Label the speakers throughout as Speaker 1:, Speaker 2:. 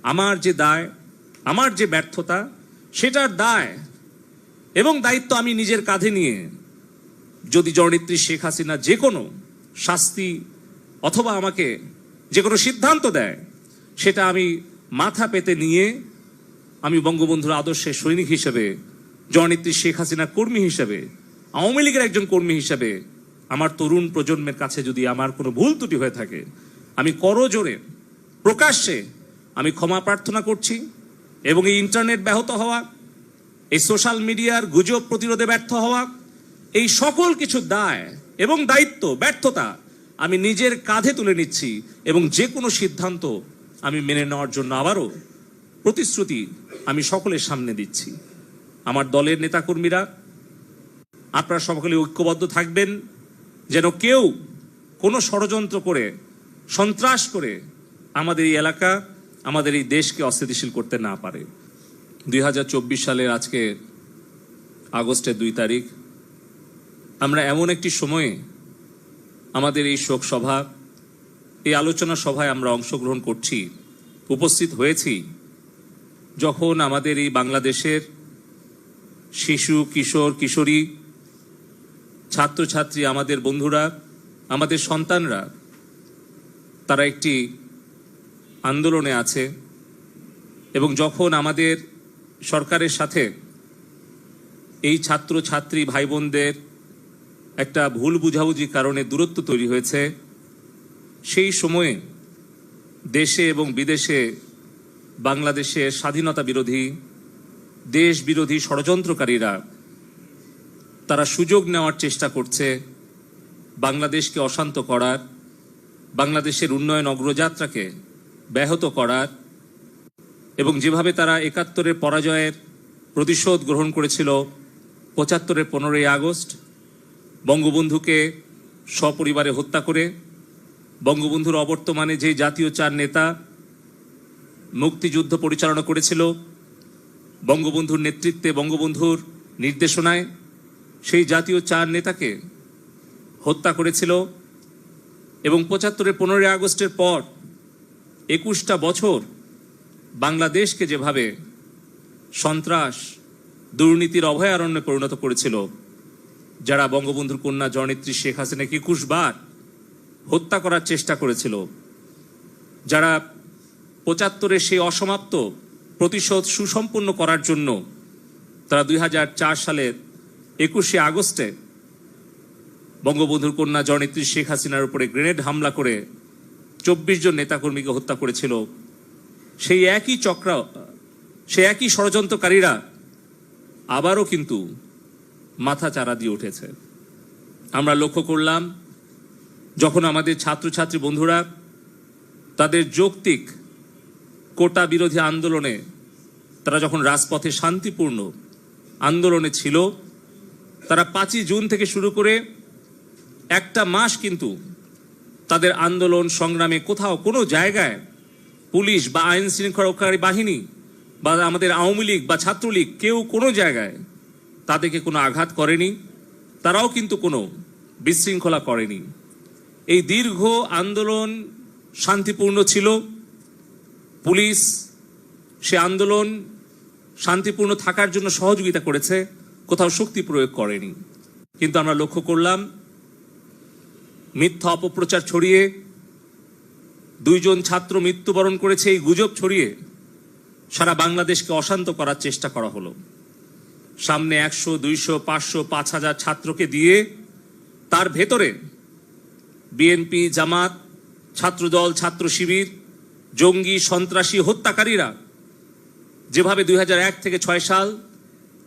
Speaker 1: আমার যে দায়, আমার যে ব্যর্থতা, সেটার দায় এবং দায়িত্ব আমি নিজের কাঁধে নিয়ে যদি জননেত্রী শেখ হাসিনা যে কোনো শাস্তি অথবা আমাকে যে কোনো সিদ্ধান্ত দেয়, সেটা আমি মাথা পেতে নিয়ে আমি বঙ্গবন্ধুর আদর্শের সৈনিক হিসেবে, জননেত্রী শেখ হাসিনার কর্মী হিসেবে, আওয়ামী লীগের একজন কর্মী হিসেবে আমার তরুণ প্রজন্মের কাছে যদি আমার কোনো ভুল ত্রুটি হয়ে থাকে, আমি করজোরে প্রকাশ্যে আমি ক্ষমা প্রার্থনা করছি। এবং এই ইন্টারনেট ব্যাহত হওয়া, এই সোশ্যাল মিডিয়ার গুজব প্রতিরোধে ব্যর্থ হওয়া, এই সকল কিছু দায় এবং দায়িত্ব, ব্যর্থতা আমি নিজের কাঁধে তুলে নিচ্ছি এবং যে কোনো সিদ্ধান্ত আমি মেনে নেওয়ার জন্য আবারও প্রতিশ্রুতি আমি সকলের সামনে দিচ্ছি। আমার দলের নেতাকর্মীরা, আপনারা সকলে ঐক্যবদ্ধ থাকবেন যেন কেউ কোনো ষড়যন্ত্র করে, সন্ত্রাস করে আমাদের এই এলাকা, আমাদের এই দেশকে অস্থিতিশীল করতে না পারে। 2024 সালের আজকে আগস্টের 2 তারিখ, আমরা এমন একটি সময়ে আমাদের এই শোক সভা, এই আলোচনা সভায় আমরা অংশগ্রহণ করছি, উপস্থিত হয়েছি, যখন আমাদের এই বাংলাদেশের শিশু, কিশোর, কিশোরী, ছাত্রছাত্রী, আমাদের বন্ধুরা, আমাদের সন্তানরা তারা একটি আন্দোলনে আছে। এবং যখন আমাদের সরকারের সাথে এই ছাত্র ছাত্রী ভাই বোনদের একটা ভুল বুঝাবুঝির কারণে দূরত্ব তৈরি হয়েছে, সেই সময়ে দেশে এবং বিদেশে বাংলাদেশের স্বাধীনতা বিরোধী, দেশ বিরোধী ষড়যন্ত্রকারীরা তারা সুযোগ নেওয়ার চেষ্টা করছে বাংলাদেশকে অশান্ত করার, বাংলাদেশের উন্নয়ন অগ্রযাত্রাকে ব্যাহত করার। এবং যেভাবে তারা 71-এর পরাজয়ের প্রতিশোধ গ্রহণ করেছিল 75-এর 15ই আগস্ট, বঙ্গবন্ধুকে সপরিবারে হত্যা করে, বঙ্গবন্ধুর অবর্তমানে যে জাতীয় 4 নেতা মুক্তিযুদ্ধ পরিচালনা করেছিল, বঙ্গবন্ধুর নেতৃত্বে, বঙ্গবন্ধুর নির্দেশনায় সেই জাতীয় 4 নেতাকে হত্যা করেছিল। এবং 75-এর 15ই আগস্টের পর 21টা বছর বাংলাদেশকে যেভাবে সন্ত্রাস, দুর্নীতির অভয়ারণ্যে পরিণত করেছিল, যারা বঙ্গবন্ধুর কন্যা জননেত্রী শেখ হাসিনাকে 21 বার হত্যা করার চেষ্টা করেছিল, যারা 75-এর সেই অসমাপ্ত প্রতিশোধ সুসম্পন্ন করার জন্য তারা 2004 সালের 21শে আগস্টে বঙ্গবন্ধুর কন্যা জননেত্রী শেখ হাসিনার উপরে গ্রেনেড হামলা করে 24 জন নেতাকর্মীকে হত্যা করেছিল, সেই একই ষড়যন্ত্রকারীরা আবারও কিন্তু মাথা চারা দিয়ে উঠেছে। আমরা লক্ষ্য করলাম যখন আমাদের ছাত্রছাত্রী বন্ধুরা তাদের যৌক্তিক কোটা বিরোধী আন্দোলনে, তারা যখন রাজপথে শান্তিপূর্ণ আন্দোলনে ছিল, তারা 5ই জুন থেকে শুরু করে একটা মাস কিন্তু তাদের আন্দোলন সংগ্রামে কোথাও কোনো জায়গায় পুলিশ বা আইন শৃঙ্খলাকারী বাহিনী বা আমাদের আওয়ামী লীগ বা ছাত্রলীগ কেউ কোনো জায়গায় তাদেরকে কোনো আঘাত করেনি, তারাও কিন্তু কোনো বিশৃঙ্খলা করেনি। এই দীর্ঘ আন্দোলন শান্তিপূর্ণ ছিল। পুলিশ সে আন্দোলন শান্তিপূর্ণ থাকার জন্য সহযোগিতা করেছে, কোথাও শক্তি প্রয়োগ করেনি। কিন্তু আমরা লক্ষ্য করলাম মিথ্যা অপপ্রচার ছড়িয়ে 2 জন ছাত্র মৃত্যুবরণ করেছে, এই গুজব ছড়িয়ে সারা বাংলাদেশকে অশান্ত করার চেষ্টা করা হলো। সামনে 100, 200, 500, 5000 ছাত্রকে দিয়ে তার ভেতরে বিএনপি, জামাত, ছাত্রদল, ছাত্র শিবির, জঙ্গি, সন্ত্রাসী, হত্যাকারীরা যেভাবে 2001 থেকে 6 সাল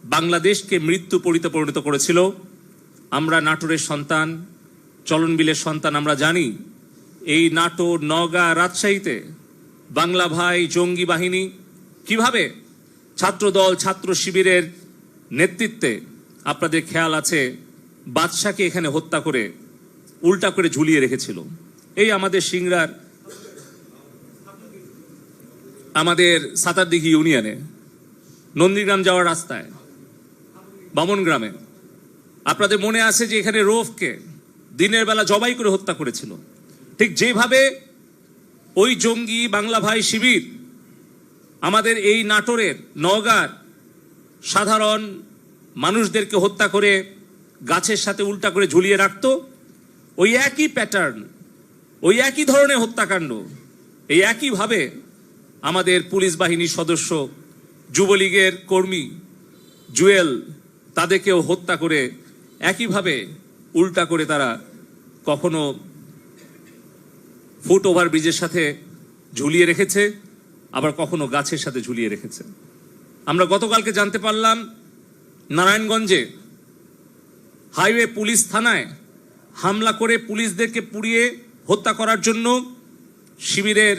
Speaker 1: বাংলাদেশকে মৃত্যু পরিণত করেছিল, আমরা নাটোরের সন্তান, চলনবিলের সন্তান, আমরা জানি এই নাটোর, নওগাঁ, রাজশাহীতে বাংলা ভাই জঙ্গি বাহিনী কিভাবে ছাত্রদল, ছাত্র শিবিরের নেতৃত্বে, আপনাদের খেয়াল আছে, বাদশাকে এখানে হত্যা করে উল্টা করে ঝুলিয়ে রেখেছিল। এই আমাদের সিংড়ার, আমাদের সাতারদিঘি ইউনিয়নে নন্দীগ্রাম যাওয়ার রাস্তায় বামন গ্রামে আপনাদের মনে আছে যে এখানে রৌফকে দিনের বেলা জবাই করে হত্যা করেছিল। ঠিক যেভাবে ওই জঙ্গি বাংলা ভাই শিবির আমাদের এই নাটোরের নওগাঁর সাধারণ মানুষদেরকে হত্যা করে গাছের সাথে উল্টা করে ঝুলিয়ে রাখতো, ওই একই প্যাটার্ন, ওই একই ধরনের হত্যাকাণ্ড এই একইভাবে আমাদের পুলিশ বাহিনীর সদস্য, যুবলীগের কর্মী জুয়েল, তাদেরকেও হত্যা করে একইভাবে উল্টা করে তারা কখনো ফুট ওভার ব্রিজের সাথে ঝুলিয়ে রেখেছে, আবার কখনো গাছের সাথে ঝুলিয়ে রেখেছে। আমরা গতকালকে জানতে পারলাম নারায়ণগঞ্জে হাইওয়ে পুলিশ থানায় হামলা করে পুলিশদেরকে পুড়িয়ে হত্যা করার জন্য শিবিরের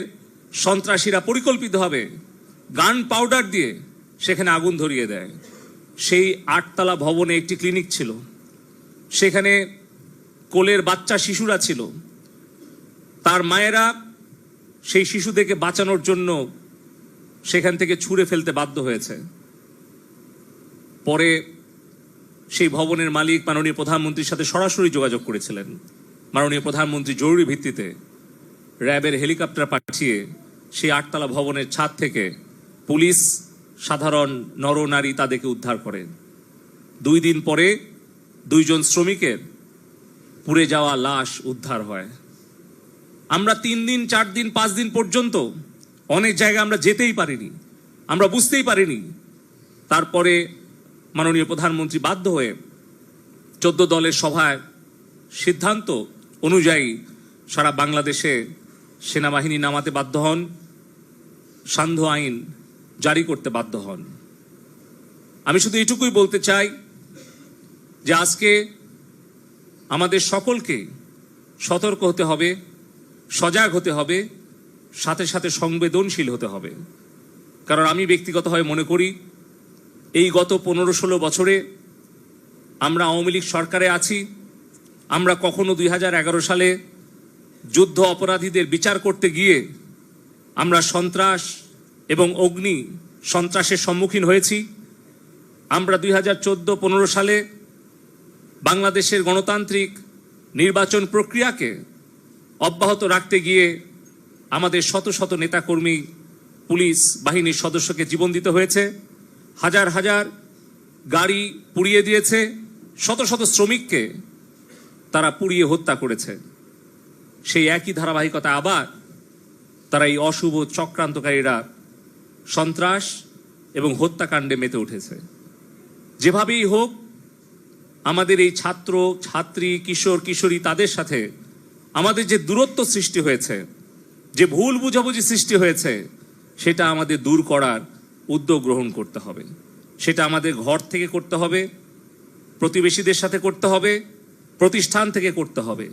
Speaker 1: সন্ত্রাসীরা পরিকল্পিতভাবে গান পাউডার দিয়ে সেখানে আগুন ধরিয়ে দেয়। সেই 8তলা ভবনে একটি ক্লিনিক ছিল, সেখানে কোলের বাচ্চা শিশুরা ছিল, তার মায়েরা সেই শিশুদেরকে বাঁচানোর জন্য সেখান থেকে ছুঁড়ে ফেলতে বাধ্য হয়েছে। পরে সেই ভবনের মালিক মাননীয় প্রধানমন্ত্রীর সাথে সরাসরি যোগাযোগ করেছিলেন। মাননীয় প্রধানমন্ত্রী জরুরি ভিত্তিতে র্যাবের হেলিকপ্টার পাঠিয়ে সেই 8তলা ভবনের ছাদ থেকে পুলিশ, সাধারণ নরনারী তাদেরকে উদ্ধার করেন। 2 দিন পরে 2 জন শ্রমিকের পুড়ে যাওয়া লাশ উদ্ধার হয়। আমরা 3 দিন, 4 দিন, 5 দিন পর্যন্ত অনেক জায়গায় আমরা যেতেই পারিনি, আমরা বুঝতেই পারিনি। তারপরে মাননীয় প্রধানমন্ত্রী বাধ্য হয়ে 14 দলের সভায় সিদ্ধান্ত অনুযায়ী সারা বাংলাদেশে সেনাবাহিনী নামাতে বাধ্য হন, সান্ধ্য আইন জারি করতে বাধ্য হন। আমি শুধু এটুকুই বলতে চাই যে আজকে আমাদের সকলকে সতর্ক হতে হবে, সজাগ হতে হবে, সাথে সাথে সংবেদনশীল হতে হবে। কারণ আমি ব্যক্তিগতভাবে মনে করি এই গত 15-16 বছরে আমরা আওয়ামী লীগ সরকারে আছি, আমরা কখনো 2011 সালে যুদ্ধ অপরাধীদের বিচার করতে গিয়ে আমরা সন্ত্রাস এবং অগ্নি সন্ত্রাসের সম্মুখীন হয়েছি। আমরা 2014-15 সালে বাংলাদেশের গণতান্ত্রিক নির্বাচন প্রক্রিয়াকে অব্যাহত রাখতে গিয়ে আমাদের শত শত নেতাকর্মী, পুলিশ বাহিনীর সদস্যকে জীবন দিতে হয়েছে, হাজার হাজার গাড়ি পুড়িয়ে দিয়েছে, শত শত শ্রমিককে তারা পুড়িয়ে হত্যা করেছে। সেই একই ধারাবাহিকতা আবার তারা এই অশুভ চক্রান্তকারীরা সন্ত্রাস এবং হত্যাকাণ্ডে মেতে উঠেছে। যেভাবেই হোক আমাদের এই ছাত্র, ছাত্রী, কিশোর, কিশোরী তাদের সাথে আমাদের যে দূরত্ব সৃষ্টি হয়েছে, যে ভুল বুঝাবুঝি সৃষ্টি হয়েছে, সেটা আমাদের দূর করার উদ্যোগ গ্রহণ করতে হবে। সেটা আমাদের ঘর থেকে করতে হবে, প্রতিবেশীদের সাথে করতে হবে, প্রতিষ্ঠান থেকে করতে হবে।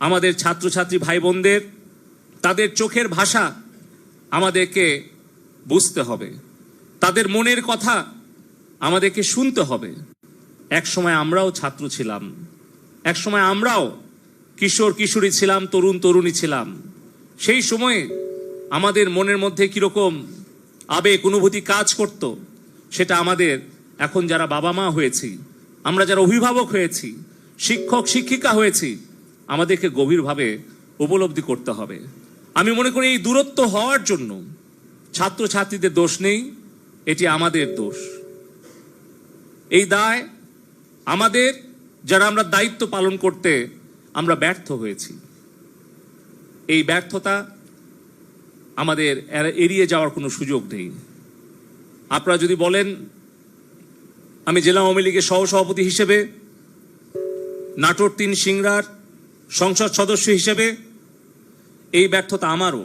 Speaker 1: আমাদের ছাত্রছাত্রী ভাই বোনদের তাদের চোখের ভাষা আমাদেরকে বুঝতে হবে, তাদের মনের কথা আমাদেরকে শুনতে হবে। একসময় আমরাও ছাত্র ছিলাম, একসময় আমরাও কিশোর কিশোরী ছিলাম, তরুণ তরুণী ছিলাম। সেই সময়ে আমাদের মনের মধ্যে কিরকম আবেগ অনুভূতি কাজ করত, সেটা আমাদের এখন যারা বাবা মা হয়েছি, আমরা যারা অভিভাবক হয়েছি, শিক্ষক শিক্ষিকা হয়েছি, আমাদেরকে গভীরভাবে উপলব্ধি করতে হবে। আমি মনে করি এই দূরত্ব হওয়ার জন্য ছাত্রছাত্রীদের দোষ নেই, এটি আমাদের দোষ। এই দায় আমাদের, যারা আমরা দায়িত্ব পালন করতে আমরা ব্যর্থ হয়েছি। এই ব্যর্থতা আমাদের এড়িয়ে যাওয়ার কোনো সুযোগ নেই। আপনারা যদি বলেন আমি জেলা আওয়ামী লীগের সহসভাপতি হিসেবে, নাটোর 3 সিংড়ার সংসদ সদস্য হিসেবে, এই ব্যর্থতা আমারও।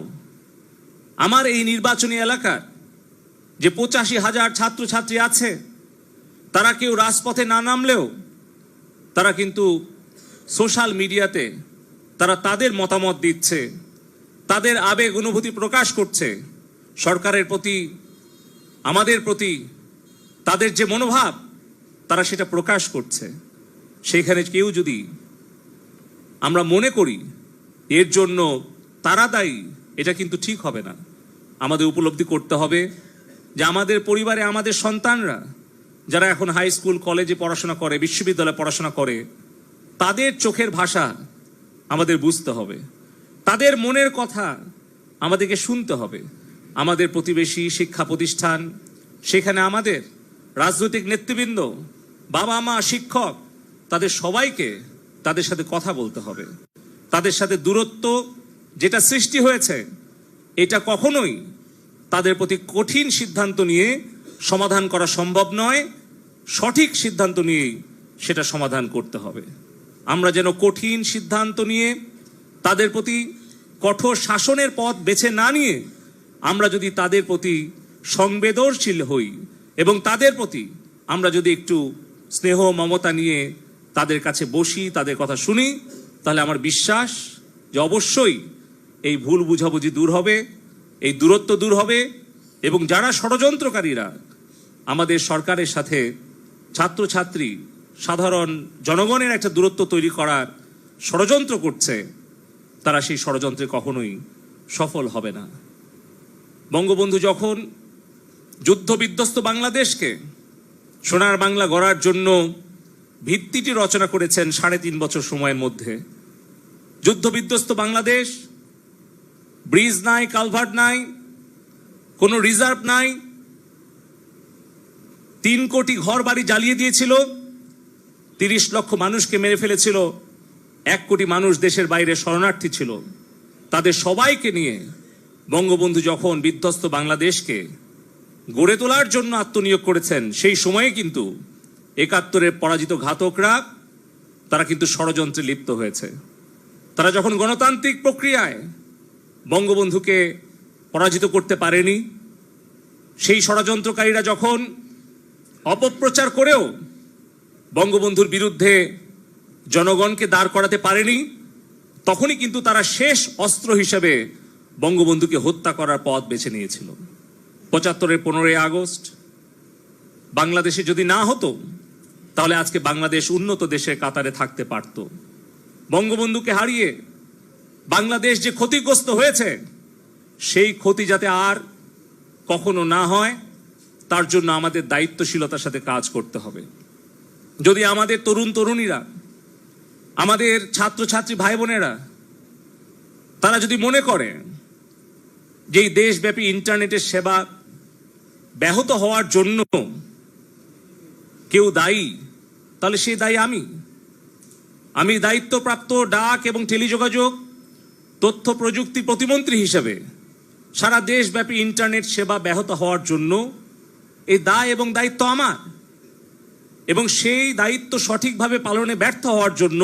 Speaker 1: আমার এই নির্বাচনী এলাকার যে 85,000 ছাত্রছাত্রী আছে, তারা কেউ রাজপথে না নামলেও তারা কিন্তু সোশ্যাল মিডিয়াতে তারা তাদের মতামত দিচ্ছে, তাদের আবেগ অনুভূতি প্রকাশ করছে। সরকারের প্রতি, আমাদের প্রতি তাদের যে মনোভাব, তারা সেটা প্রকাশ করছে। সেইখানে কেউ যদি আমরা মনে করি এর জন্য তারা দায়ী, এটা কিন্তু ঠিক হবে না। আমাদের উপলব্ধি করতে হবে যে আমাদের পরিবারে আমাদের সন্তানরা যারা এখন হাই স্কুল কলেজে পড়াশোনা করে, বিশ্ববিদ্যালয়ে পড়াশোনা করে, তাদের চোখের ভাষা আমাদের বুঝতে হবে, তাদের মনের কথা আমাদেরকে শুনতে হবে, আমাদের প্রতিবেশী শিক্ষা প্রতিষ্ঠান, সেখানে আমাদের রাজনৈতিক নেতৃবৃন্দ, বাবা মা, শিক্ষক, তাদের সবাইকে তাদের সাথে কথা বলতে হবে। তাদের সাথে দূরত্ব যেটা সৃষ্টি হয়েছে, এটা কখনোই তাদের প্রতি কঠিন সিদ্ধান্ত নিয়ে সমাধান করা সম্ভব নয়। সঠিক সিদ্ধান্ত নিয়েই সেটা সমাধান করতে হবে। আমরা যেন কঠিন সিদ্ধান্ত নিয়ে তাদের প্রতি কঠোর শাসনের পথ বেছে না নিয়ে আমরা যদি তাদের প্রতি সংবেদনশীল হই এবং তাদের প্রতি আমরা যদি একটু স্নেহ মমতা নিয়ে তাদের কাছে বসি, তাদের কথা শুনি, তাহলে আমার বিশ্বাস যে অবশ্যই এই ভুল বুঝাবুঝি দূর হবে, এই দূরত্ব দূর হবে এবং যারা ষড়যন্ত্রকারীরা আমাদের সরকারের সাথে ছাত্রছাত্রী, সাধারণ জনগণের একটা দূরত্ব তৈরি করার ষড়যন্ত্র করছে, তারা সেই ষড়যন্ত্রে কখনোই সফল হবে না। বঙ্গবন্ধু যখন যুদ্ধ বিধ্বস্ত বাংলাদেশকে সোনার বাংলা গড়ার জন্য ভিত্তিটি রচনা করেছেন ৩.৫ বছর সময়ের মধ্যে, যুদ্ধ বিধ্বস্ত বাংলাদেশ, ব্রিজ নাই, কালভার্ট নাই, কোনো রিজার্ভ নাই, ৩ কোটি ঘর বাড়ি জ্বালিয়ে দিয়েছিল, ৩০ লক্ষ মানুষকে মেরে ফেলেছিল, ১ কোটি মানুষ দেশের বাইরে শরণার্থী ছিল। তাদের সবাইকে নিয়ে বঙ্গবন্ধু যখন বিধ্বস্ত বাংলাদেশকে গড়ে তোলার জন্য আত্মনিয়োগ করেছেন, সেই সময়ে কিন্তু ৭১-এর পরাজিত ঘাতকরা তারা কিন্তু ষড়যন্ত্রে লিপ্ত হয়েছে। তারা যখন গণতান্ত্রিক প্রক্রিয়ায় বঙ্গবন্ধুকে পরাজিত করতে পারেনি, সেই ষড়যন্ত্রকারীরা যখন অপপ্রচার করেও বঙ্গবন্ধুর বিরুদ্ধে জনগণকে দাঁড় করাতে পারেনি, তখনই কিন্তু তারা শেষ অস্ত্র হিসেবে বঙ্গবন্ধুকে হত্যা করার পথ বেছে নিয়েছিল। ৭৫-এর ১৫ই আগস্ট বাংলাদেশে যদি না হতো, তাহলে আজকে বাংলাদেশ উন্নত দেশের কাতারে থাকতে পারত। বঙ্গবন্ধুকে হারিয়ে বাংলাদেশ যে ক্ষতিগ্রস্ত হয়েছে, সেই ক্ষতি যাতে আর কখনো না হয়, তার জন্য আমাদের দায়িত্বশীলতার সাথে কাজ করতে হবে। যদি আমাদের তরুণ তরুণীরা, আমাদের ছাত্রছাত্রী ভাই বোনেরা, তারা যদি মনে করে যে এই দেশব্যাপী ইন্টারনেটের সেবা ব্যাহত হওয়ার জন্য কেউ দায়ী, তাহলে সেই দায়ী আমি দায়িত্বপ্রাপ্ত ডাক এবং টেলিযোগাযোগ তথ্য প্রযুক্তি প্রতিমন্ত্রী হিসেবে সারা দেশব্যাপী ইন্টারনেট সেবা ব্যাহত হওয়ার জন্য এই দায় এবং দায়িত্ব আমার, এবং সেই দায়িত্ব সঠিকভাবে পালনে ব্যর্থ হওয়ার জন্য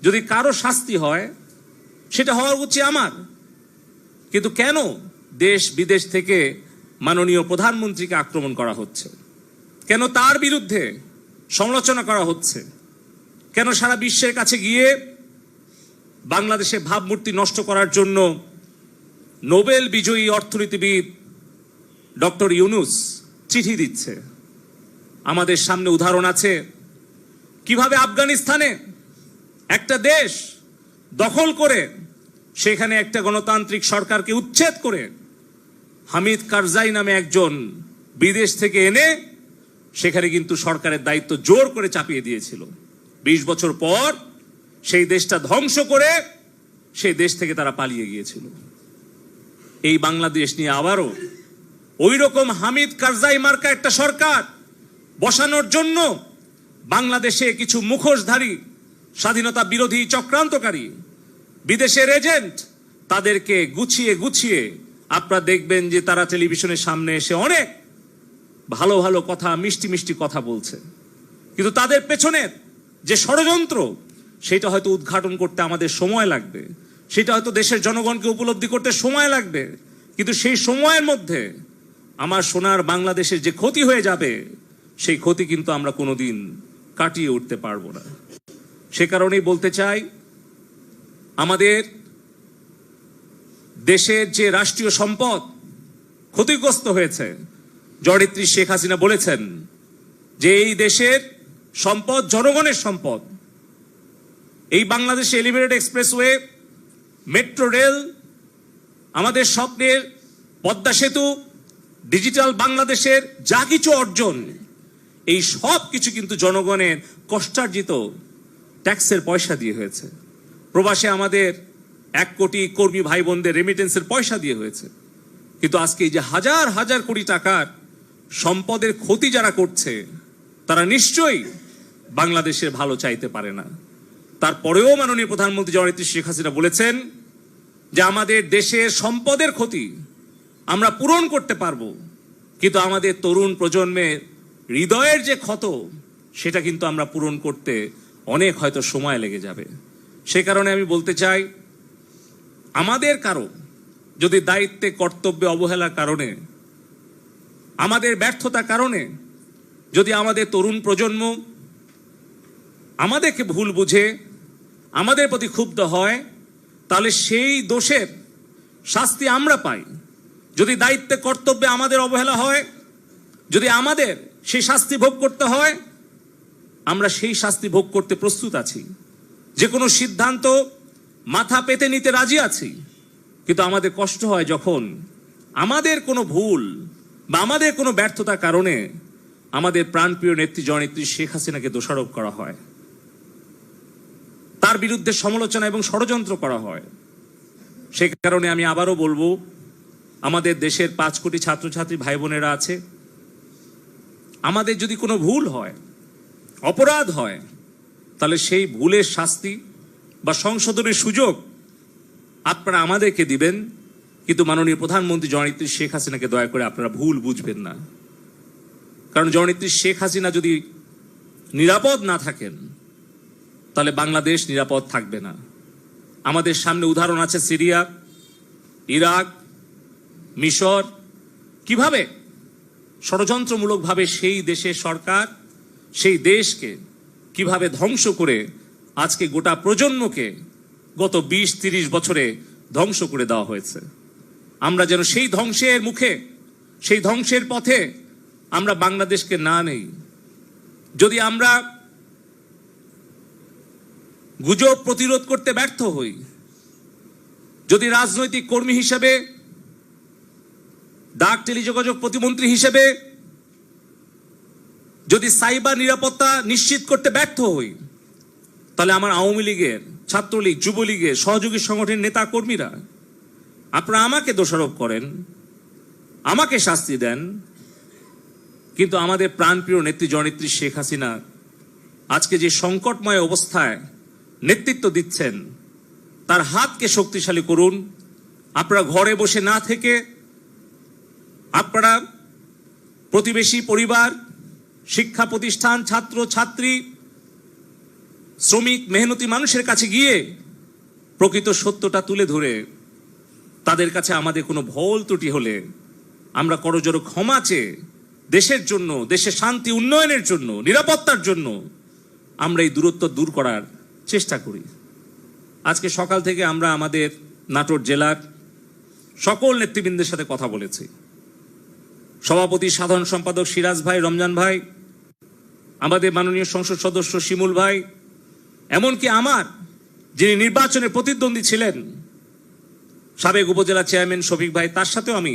Speaker 1: যদি কারো শাস্তি হয়, সেটা হওয়া উচিত আমার। কিন্তু কেন দেশ বিদেশ থেকে মাননীয় প্রধানমন্ত্রীকে আক্রমণ করা হচ্ছে? কেন তার বিরুদ্ধে সমালোচনা করা হচ্ছে? কেন সারা বিশ্বের কাছে গিয়ে বাংলাদেশের ভাবমূর্তি নষ্ট করার জন্য নোবেল বিজয়ী অর্থনীতিবিদ ডক্টর ইউনুস চিঠি দিচ্ছে? আমাদের সামনে উদাহরণ আছে কিভাবে আফগানিস্তানে একটা দেশ দখল করে সেখানে একটা গণতান্ত্রিক সরকারকে উচ্ছেদ করে হামিদ কারজাই নামে একজন বিদেশ থেকে এনে সেখানে কিন্তু সরকারের দায়িত্ব জোর করে চাপিয়ে দিয়েছিল। ২০ বছর পর সেই দেশটা ধ্বংস করে সেই দেশ থেকে তারা পালিয়ে গিয়েছিল। এই বাংলাদেশ নিয়ে আবারও ওই রকম হামিদ কারজাই মার্কা একটা সরকার বসানোর জন্য বাংলাদেশে কিছু মুখোশধারী স্বাধীনতা বিরোধী চক্রান্তকারী বিদেশের এজেন্ট, তাদেরকে গুছিয়ে গুছিয়ে আপনারা দেখবেন যে তারা টেলিভিশনের সামনে এসে অনেক ভালো ভালো কথা, মিষ্টি মিষ্টি কথা বলছে, কিন্তু তাদের পেছনের যে ষড়যন্ত্র, সেটা হয়তো উদ্ঘাটন করতে আমাদের সময় লাগবে, সেটা হয়তো দেশের জনগণকে উপলব্ধি করতে সময় লাগবে, কিন্তু সেই সময়ের মধ্যে আমার সোনার বাংলাদেশের যে ক্ষতি হয়ে যাবে, সেই ক্ষতি কিন্তু আমরা কোনোদিন কাটিয়ে উঠতে পারবো না। সে কারণেই বলতে চাই, আমাদের দেশের যে রাষ্ট্রীয় সম্পদ ক্ষতিগ্রস্ত হয়েছে, জননেত্রী শেখ হাসিনা বলেছেন যে এই দেশের সম্পদ জনগণের সম্পদ। এই বাংলাদেশে এলিভেটেড এক্সপ্রেসওয়ে, মেট্রো রেল, আমাদের স্বপ্নের পদ্মা সেতু, ডিজিটাল বাংলাদেশের যা কিছু অর্জন, এই সব কিছু কিন্তু জনগণের কষ্টার্জিত ট্যাক্সের পয়সা দিয়ে হয়েছে। প্রবাসে আমাদের ১ কোটি কর্মী ভাই বোনদের রেমিটেন্সের পয়সা দিয়ে হয়েছে। কিন্তু আজকে এই যে হাজার হাজার কোটি টাকার সম্পদের ক্ষতি যারা করছে, তারা নিশ্চয়ই বাংলাদেশের ভালো চাইতে পারে না। তারপরেও মাননীয় প্রধানমন্ত্রী জননেত্রী শেখ হাসিনা বলেছেন যে আমাদের দেশের সম্পদের ক্ষতি আমরা পূরণ করতে পারবো, কিন্তু আমাদের তরুণ প্রজন্মের হৃদয়ের যে ক্ষত সেটা কিন্তু আমরা পূরণ করতে অনেক হয়তো সময় লেগে যাবে। সে কারণে আমি বলতে চাই, আমাদের কারো যদি দায়িত্বে কর্তব্যে অবহেলার কারণে, আমাদের ব্যর্থতার কারণে যদি আমাদের তরুণ প্রজন্ম আমাদেরকে ভুল বুঝে আমাদের প্রতি ক্ষুব্ধ হয়, তাহলে সেই দোষের শাস্তি আমরা পাই। যদি দায়িত্বে কর্তব্যে আমাদের অবহেলা হয়, যদি আমাদের সেই শাস্তি ভোগ করতে হয়, আমরা সেই শাস্তি ভোগ করতে প্রস্তুত আছি। যে কোনো সিদ্ধান্ত মাথা পেতে নিতে রাজি আছি। কিন্তু আমাদের কষ্ট হয় যখন আমাদের কোনো ভুল বা আমাদের কোনো ব্যর্থতার কারণে আমাদের প্রাণপ্রিয় নেত্রী জননেত্রী শেখ হাসিনাকে দোষারোপ করা হয়, তার বিরুদ্ধে সমালোচনা এবং ষড়যন্ত্র করা হয়। সে কারণে আমি আবারও বলবো, আমাদের দেশের 5 কোটি ছাত্রছাত্রী ভাই বোনেরা আছে, আমাদের যদি কোনো ভুল হয়, অপরাধ হয়, তাহলে সেই ভুলের শাস্তি বা সংশোধনের সুযোগ আপনারা আমাদেরকে দিবেন। কিন্তু মাননীয় প্রধানমন্ত্রী জননেত্রী শেখ হাসিনাকে দয়া করে আপনারা ভুল বুঝবেন না। কারণ জননেত্রী শেখ হাসিনা যদি নিরাপদ না থাকেন, তাহলে বাংলাদেশ নিরাপদ থাকবে না। আমাদের সামনে উদাহরণ আছে সিরিয়া, ইরাক, মিশর, কিভাবে ষড়যন্ত্রমূলকভাবে সেই দেশের সরকার সেই দেশকে কিভাবে ধ্বংস করে আজকে গোটা প্রজন্মকে গত 20-30 বছরে ধ্বংস করে দেওয়া হয়েছে। আমরা যেন সেই ধ্বংসের মুখে, সেই ধ্বংসের পথে আমরা বাংলাদেশকে না নেই। যদি আমরা গুজব প্রতিরোধ করতে ব্যর্থ হই, যদি রাজনৈতিক কর্মী হিসেবে, ডাক টেলিযোগাযোগ প্রতিমন্ত্রী হিসেবে যদি সাইবার নিরাপত্তা নিশ্চিত করতে ব্যর্থ হই, তাহলে আমার আওয়ামী লীগের, ছাত্রলীগ, যুবলীগের সহযোগী সংগঠনের নেতা কর্মীরা আপনারা আমাকে দোষারোপ করেন, আমাকে শাস্তি দেন, কিন্তু আমাদের প্রাণপ্রিয় নেত্রী জননেত্রী শেখ হাসিনা আজকে যে সংকটময় অবস্থায় নেতৃত্ব দিচ্ছেন, তার হাতকে শক্তিশালী করুন। আপনারা ঘরে বসে না থেকে আপনারা প্রতিবেশী পরিবার, শিক্ষা প্রতিষ্ঠান, ছাত্র ছাত্রী, শ্রমিক, মেহনতি মানুষের কাছে গিয়ে প্রকৃত সত্যটা তুলে ধরে তাদের কাছে আমাদের কোনো ভুল ত্রুটি হলে আমরা করজোড়ে ক্ষমা চেয়ে দেশের জন্য, দেশের শান্তি উন্নয়নের জন্য, নিরাপত্তার জন্য আমরা এই দূরত্ব দূর করার চেষ্টা করি। আজকে সকাল থেকে আমরা আমাদের নাটোর জেলার সকল নেতৃবৃন্দের সাথে কথা বলেছি। সভাপতি, সাধারণ সম্পাদক সিরাজ ভাই, রমজান ভাই, আমাদের মাননীয় সংসদ সদস্য শিমুল ভাই, এমনকি আমার যিনি নির্বাচনে প্রতিদ্বন্দ্বী ছিলেন সাবেক উপজেলা চেয়ারম্যান শফিক ভাই, তার সাথেও আমি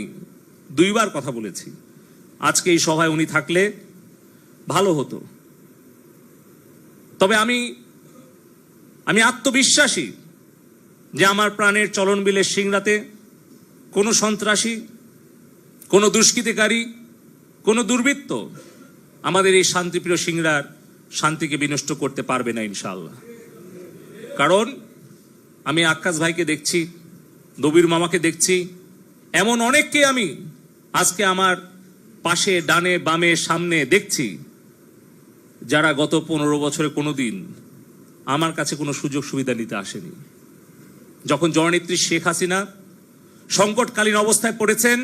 Speaker 1: 2 বার কথা বলেছি। আজকে এই সভায় উনি থাকলে ভালো হতো। তবে আমি আত্মবিশ্বাসী যে আমার প্রাণের চলনবিলের সিংড়াতে কোনো সন্ত্রাসী, কোনো দুষ্কৃতিকারী, কোনো দুর্বৃত্ত আমাদের এই শান্তিপ্রিয় সিংড়ার শান্তিকে বিনষ্ট করতে পারবে না ইনশাআল্লাহ। কারণ আমি আক্কাস ভাইকে দেখছি, দবির মামাকে দেখছি, এমন অনেককে আমি আজকে আমার পাশে, ডানে, বামে, সামনে দেখছি, যারা গত 15 বছরে কোনোদিন আমার কাছে কোনো সুযোগ সুবিধা নিতে আসেনি। যখন জননেত্রী শেখ হাসিনা সংকটকালীন অবস্থায় পড়েছেন,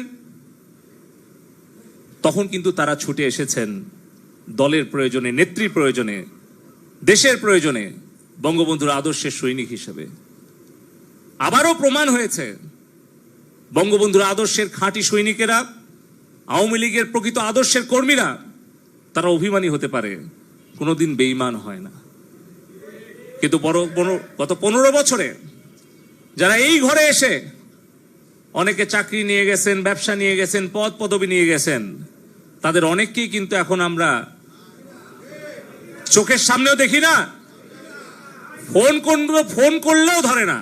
Speaker 1: তখন কিন্তু তারা ছুটে এসেছেন দলের প্রয়োজনে, নেত্রীর প্রয়োজনে, দেশের প্রয়োজনে, বঙ্গবন্ধুর আদর্শের সৈনিক হিসেবে। আবারও প্রমাণ হয়েছে বঙ্গবন্ধুর আদর্শের খাঁটি সৈনিকেরা, আওয়ামী লীগের প্রকৃত আদর্শের কর্মীরা, তারা অভিমানী হতে পারে, কোনোদিন বেঈমান হয় না। কিন্তু গত 15 বছরে যারা এই ঘরে এসে অনেকে চাকরি নিয়ে গেছেন, ব্যবসা নিয়ে গেছেন, পদ পদবি নিয়ে গেছেন, তাদের অনেককেই কিন্তু এখন আমরা চোখের সামনেও দেখি না, ফোন করলেও ধরে না।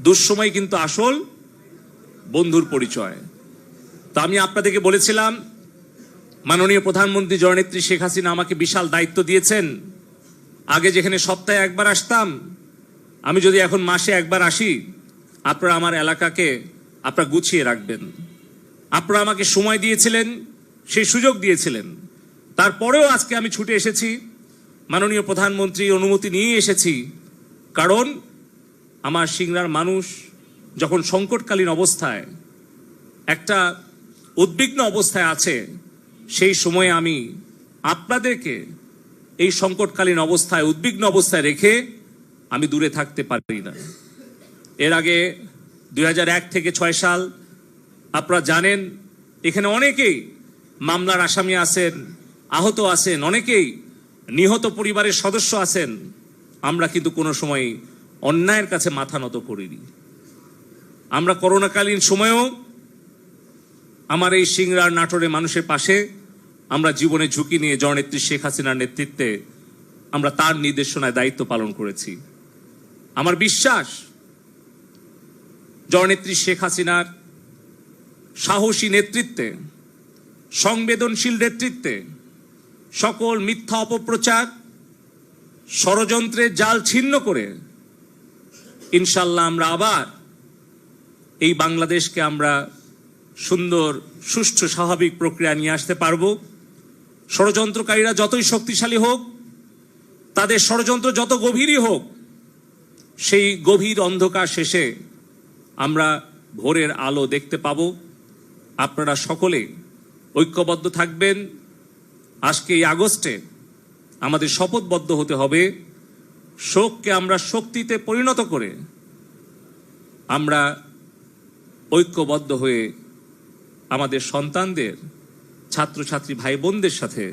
Speaker 1: দুঃসময় কিন্তু আসল বন্ধুর পরিচয়। তো আমি আপনাদেরকে বলেছিলাম, মাননীয় প্রধানমন্ত্রী জননেত্রী শেখ হাসিনা আমাকে বিশাল দায়িত্ব দিয়েছেন। আগে যেখানে সপ্তাহে একবার আসতাম, আমি যদি এখন মাসে একবার আসি, আপনারা আমার এলাকাকে আপনারা গুছিয়ে রাখবেন। আপনারা আমাকে সময় দিয়েছিলেন, সেই সুযোগ দিয়েছিলেন। তারপরেও আজকে আমি ছুটে এসেছি, মাননীয় প্রধানমন্ত্রীর অনুমতি নিয়ে এসেছি, কারণ আমার সিংড়ার মানুষ যখন সংকটকালীন অবস্থায়, একটা উদ্বিগ্ন অবস্থায় আছে, সেই সময়ে আমি আপনাদেরকে এই সংকটকালীন অবস্থায়, উদ্বিগ্ন অবস্থায় রেখে আমি দূরে থাকতে পারি না। এর আগে 2001 থেকে 6 সাল আপনারা জানেন, এখানে অনেকেই মামলার আসামি আছেন, আহত আছেন, অনেকেই নিহত পরিবারের সদস্য আছেন। আমরা কিন্তু কোনো সময় অন্যায়ের কাছে মাথা নত করিনি। আমরা করোনাকালীন সময়েও আমার এই সিংড়ার নাটোরের মানুষের পাশে আমরা জীবনের ঝুঁকি নিয়ে জননেত্রী শেখ হাসিনার নেতৃত্বে আমরা তার নির্দেশনায় দায়িত্ব পালন করেছি। আমার বিশ্বাস, জননেত্রী শেখ হাসিনার সাহসী নেতৃত্বে, সংবেদনশীল নেতৃত্বে সকল মিথ্যা অপপ্রচার, ষড়যন্ত্রের জাল ছিন্ন করে ইনশাল্লাহ আমরা আবার এই বাংলাদেশকে আমরা সুন্দর, সুষ্ঠু, স্বাভাবিক প্রক্রিয়া নিয়ে আসতে পারব। ষড়যন্ত্রকারীরা যতই শক্তিশালী হোক, তাদের ষড়যন্ত্র যত গভীরই হোক, সেই গভীর অন্ধকার শেষে আমরা ভোরের আলো দেখতে পাব। আপনারা সকলে ঐক্যবদ্ধ থাকবেন। আজকে এই আগস্টে আমাদের শপথবদ্ধ হতে হবে, শোককে আমরা শক্তিতে পরিণত করে আমরা ঐক্যবদ্ধ হয়ে আমাদের সন্তানদের, ছাত্রছাত্রী ভাই বোনদের সাথে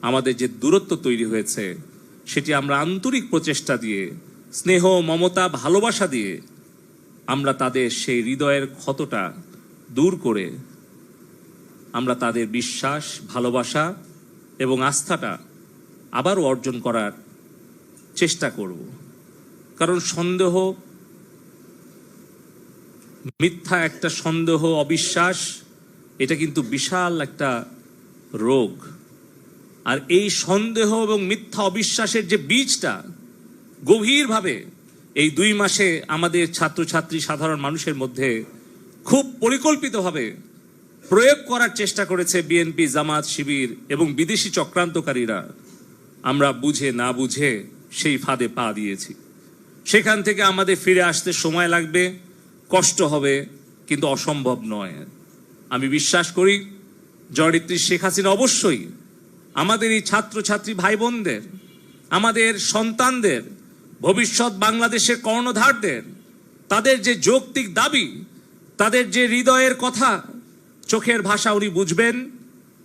Speaker 1: আমাদের যে দূরত্ব তৈরি হয়েছে, সেটি আমরা আন্তরিক প্রচেষ্টা দিয়ে, স্নেহ, মমতা, ভালোবাসা দিয়ে আমরা তাদের সেই হৃদয়ের ক্ষতটা দূর করে আমরা তাদের বিশ্বাস, ভালোবাসা এবং আস্থাটা আবারও অর্জন করার চেষ্টা করব। কারণ সন্দেহ, মিথ্যা একটা সন্দেহ, অবিশ্বাস, এটা কিন্তু বিশাল একটা রোগ। আর এই সন্দেহ এবং মিথ্যা অবিশ্বাসের যে বীজটা গভীরভাবে এই 2 মাসে আমাদের ছাত্রছাত্রী, সাধারণ মানুষের মধ্যে খুব পরিকল্পিতভাবে প্রয়োগ করার চেষ্টা করেছে বিএনপি, জামাত, শিবির এবং বিদেশি চক্রান্তকারীরা, আমরা বুঝে না বুঝে সেই ফাঁদে পা দিয়েছি। সেখান থেকে আমাদের ফিরে আসতে সময় লাগবে, কষ্ট হবে, কিন্তু অসম্ভব নয়। আমি বিশ্বাস করি জননেত্রী শেখ হাসিনা অবশ্যই আমাদের এই ছাত্রছাত্রী ভাই বোনদের, আমাদের সন্তানদের, ভবিষ্যৎ বাংলাদেশের কর্ণধারদের, তাদের যে যৌক্তিক দাবি, তাদের যে হৃদয়ের কথা, চোখের ভাষা উনি বুঝবেন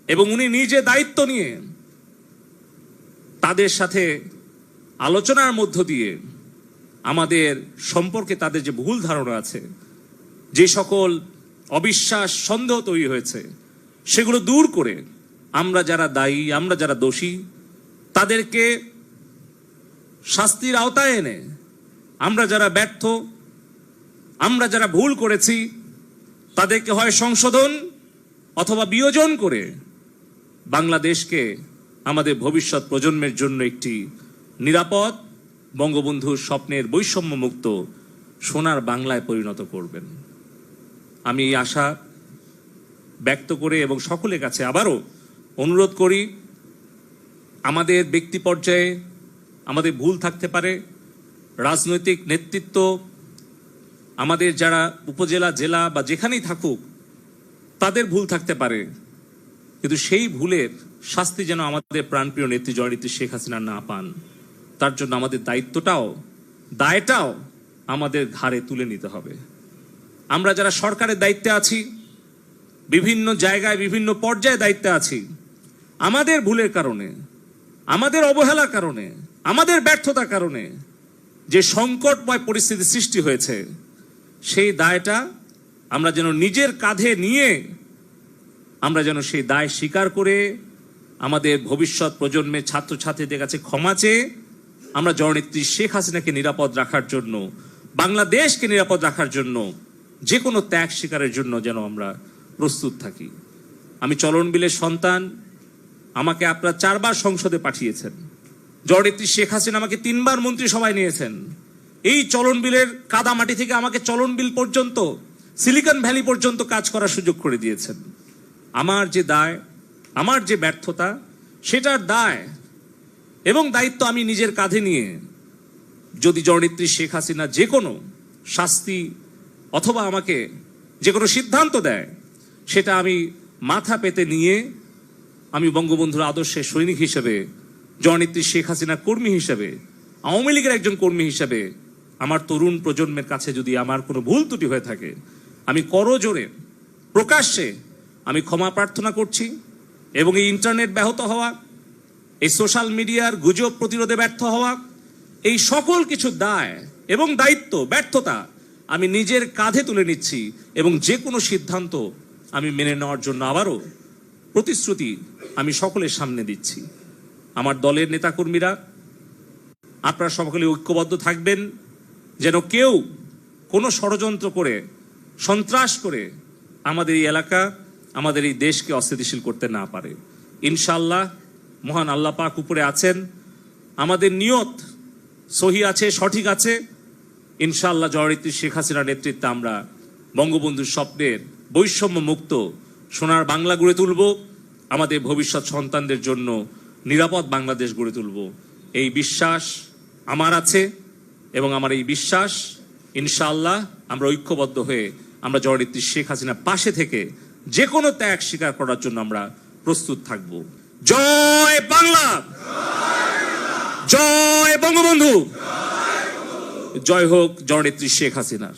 Speaker 1: এবং উনি নিজে দায়িত্ব নিয়ে তাদের সাথে আলোচনার মধ্য দিয়ে আমাদের সম্পর্কে তাদের যে ভুল ধারণা আছে, যে সকল অবিশ্বাস, সন্দেহ তৈরি হয়েছে, সেগুলো দূর করে আমরা যারা দায়ী, আমরা যারা দোষী, তাদেরকে শাস্তির আওতায় এনে আমরা যারা ব্যর্থ, আমরা যারা ভুল করেছি, তাদেরকে হয় সংশোধন অথবা বিয়োজন করে বাংলাদেশকে আমাদের ভবিষ্যৎ প্রজন্মের জন্য একটি নিরাপদ, বঙ্গবন্ধুর স্বপ্নের বৈষম্যমুক্ত সোনার বাংলায় পরিণত করবেন। আমি এই আশা ব্যক্ত করে এবং সকলের কাছে আবারও অনুরোধ করি, আমাদের ব্যক্তি পর্যায়ে আমাদের ভুল থাকতে পারে, রাজনৈতিক নেতৃত্ব, আমাদের যারা উপজেলা, জেলা বা যেখানেই থাকুক, তাদের ভুল থাকতে পারে, কিন্তু সেই ভুলের শাস্তি যেন আমাদের প্রাণপ্রিয় নেত্রী জননেত্রী শেখ হাসিনা না পান, তার জন্য আমাদের দায়টাও আমাদের ঘাড়ে তুলে নিতে হবে। আমরা যারা সরকারের দায়িত্বে আছি, বিভিন্ন জায়গায় বিভিন্ন পর্যায়ে দায়িত্বে আছি, আমাদের ভুলের কারণে, আমাদের অবহেলার কারণে, আমাদের ব্যর্থতার কারণে যে সংকটময় পরিস্থিতি সৃষ্টি হয়েছে, সেই দায়টা আমরা যেন নিজের কাঁধে নিয়ে আমরা যেন সেই দায় স্বীকার করে আমাদের ভবিষ্যৎ প্রজন্মের ছাত্রছাত্রীদের কাছে ক্ষমা চেয়ে আমরা জননেত্রী শেখ হাসিনাকে নিরাপদ রাখার জন্য বাংলাদেশকে নিরাপদ রাখার জন্য যে কোনো ত্যাগ স্বীকারের জন্য যেন আমরা প্রস্তুত থাকি। আমি চলন বিলের সন্তান, আমাকে আপনারা 4 বার সংসদে পাঠিয়েছেন। জননেত্রী শেখ হাসিনা আমাকে 3 বার মন্ত্রিসভায় নিয়েছেন। এই চলন বিলের কাদামাটি থেকে আমাকে চলন বিল পর্যন্ত, সিলিকন ভ্যালি পর্যন্ত কাজ করার সুযোগ করে দিয়েছেন। আমার যে দায়, আমার যে ব্যর্থতা, সেটার দায় এবং দায়িত্ব আমি নিজের কাঁধে নিয়ে যদি জননেত্রী শেখ হাসিনা যে কোনো শাস্তি অথবা আমাকে যে কোনো সিদ্ধান্ত দেয়, সেটা আমি মাথা পেতে নিয়ে আমি বঙ্গবন্ধুর আদর্শের সৈনিক হিসেবে, জননেত্রী শেখ হাসিনার কর্মী হিসেবে, আওয়ামী লীগের একজন কর্মী হিসেবে আমার তরুণ প্রজন্মের কাছে যদি আমার কোনো ভুল ত্রুটি হয়ে থাকে, আমি করজোরে প্রকাশ্যে আমি ক্ষমা প্রার্থনা করছি। এবং এই ইন্টারনেট ব্যাহত হওয়া, এই সোশ্যাল মিডিয়ার গুজব প্রতিরোধে ব্যর্থ হওয়া, এই সকল কিছু দায় এবং দায়িত্ব, ব্যর্থতা আমি নিজের কাঁধে তুলে নিচ্ছি এবং যে কোনো সিদ্ধান্ত আমি মেনে নেওয়ার জন্য আবারও প্রতিশ্রুতি আমি সকলের সামনে দিচ্ছি। আমার দলের নেতাকর্মীরা, আপনারা সকলে ঐক্যবদ্ধ থাকবেন যেন কেউ কোনো ষড়যন্ত্র করে, সন্ত্রাস করে আমাদের এই এলাকা, আমাদের এই দেশকে অস্থিতিশীল করতে না পারে। ইনশাআল্লাহ মহান আল্লাহ পাক উপরে আছেন, আমাদের নিয়ত সহি আছে, সঠিক আছে। ইনশাআল্লাহ জননেত্রী শেখ হাসিনার নেতৃত্বে আমরা বঙ্গবন্ধুর স্বপ্নের বৈষম্য মুক্ত সোনার বাংলা গড়ে তুলব, আমাদের ভবিষ্যৎ সন্তানদের জন্য নিরাপদ বাংলাদেশ গড়ে তুলব। এই বিশ্বাস আমার আছে এবং আমার এই বিশ্বাস ইনশাআল্লাহ আমরা ঐক্যবদ্ধ হয়ে আমরা জননেত্রী শেখ হাসিনার পাশে থেকে যে কোনো ত্যাগ স্বীকার করার জন্য আমরা প্রস্তুত থাকব। জয় বাংলা, জয় বঙ্গবন্ধু, জয় হোক জননেত্রী শেখ হাসিনার।